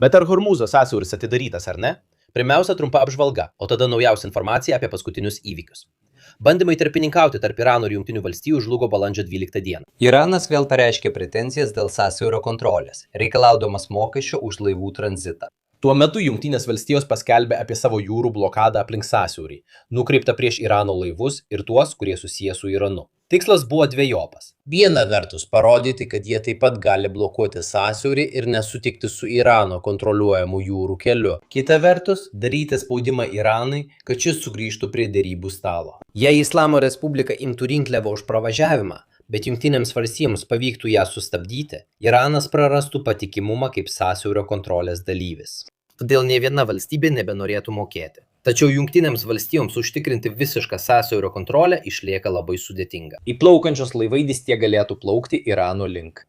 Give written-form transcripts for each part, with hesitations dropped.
Bet ar Hormūzo sąsiauris atidarytas ar ne? Pirmiausia, trumpa apžvalga, o tada naujausia informacija apie paskutinius įvykius. Bandymai tarpininkauti tarp Irano ir Jungtinių valstijų žlugo balandžio 12 dieną. Iranas vėl pareiškė pretenzijas dėl sąsiaurio kontrolės, reikalaudamas mokesčio už laivų tranzitą. Tuo metu Jungtinės valstijos paskelbė apie savo jūrų blokadą aplink sąsiaurį, nukreiptą prieš Irano laivus ir tuos, kurie susiję su Iranu. Tikslas buvo dvejopas. Viena vertus parodyti, kad jie taip pat gali blokuoti sąsiaurį ir nesutikti su Irano kontroliuojamu jūrų keliu. Kita vertus, daryti spaudimą Iranui, kad šis sugrįžtų prie derybų stalo. Jei Islamo Respublika imtų rinkliavą už pravažiavimą, bet Jungtinėms valstijoms pavyktų ją sustabdyti, Iranas prarastų patikimumą kaip sąsiaurio kontrolės dalyvis. Todėl nė viena valstybė nebenorėtų mokėti. Tačiau Jungtinėms valstijoms užtikrinti visišką sąsiaurio kontrolę išlieka labai sudėtinga. Įplaukiančios laivai vis tiek galėtų plaukti Irano link.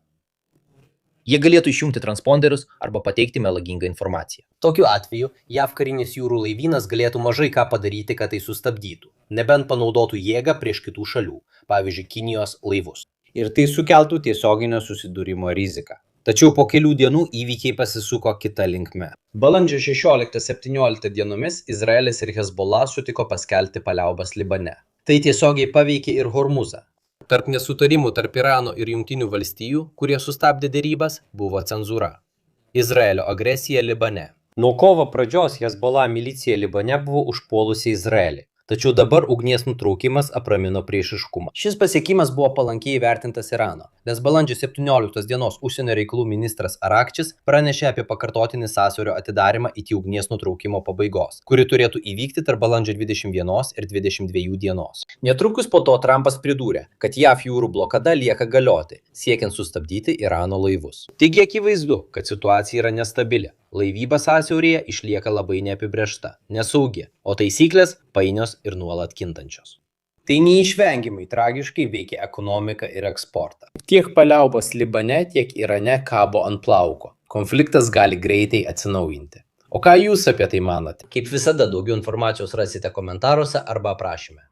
Jie galėtų išjungti transponderius arba pateikti melagingą informaciją. Tokiu atveju JAV karinis jūrų laivynas galėtų mažai ką padaryti, kad tai sustabdytų, nebent panaudotų jėgą prieš kitų šalių, pavyzdžiui, Kinijos laivus. Ir tai sukeltų tiesioginio susidūrimo riziką. Tačiau po kelių dienų įvykiai pasisuko kita linkme. Balandžio 16-17 dienomis Izraelis ir Hezbollah sutiko paskelbti paliaubas Libane. Tai tiesiogiai paveikė ir Hormuzą. Tarp nesutarimų tarp Irano ir Jungtinių valstijų, kurie sustabdė derybas, buvo cenzūra. Izraelio agresija Libane. Nuo kovo pradžios Hezbollah milicija Libane buvo užpuolusi Izraelį. Tačiau dabar ugnies nutraukimas apramino priešiškumą. Šis pasiekimas buvo palankiai įvertintas Irano, nes balandžio 17 dienos užsienio reikalų ministras Arakčis pranešė apie pakartotinį sąsiaurio atidarymą iki ugnies nutraukimo pabaigos, kuri turėtų įvykti tarp balandžio 21 ir 22 dienos. Netrukus po to Trumpas pridūrė, kad JAV jūrų blokada lieka galioti, siekiant sustabdyti Irano laivus. Taigi akivaizdu, kad situacija yra nestabili. Laivyba sąsiauryje išlieka labai neapibrėžta, nesaugi, o taisyklės painios ir nuolat kintančios. Tai neišvengiamai tragiškai veikia ekonomiką ir eksportą. Tiek paliaubos Libane, tiek Irane kabo ant plauko. Konfliktas gali greitai atsinaujinti. O ką jūs apie tai manote? Kaip visada, daugiau informacijos rasite komentaruose arba aprašyme.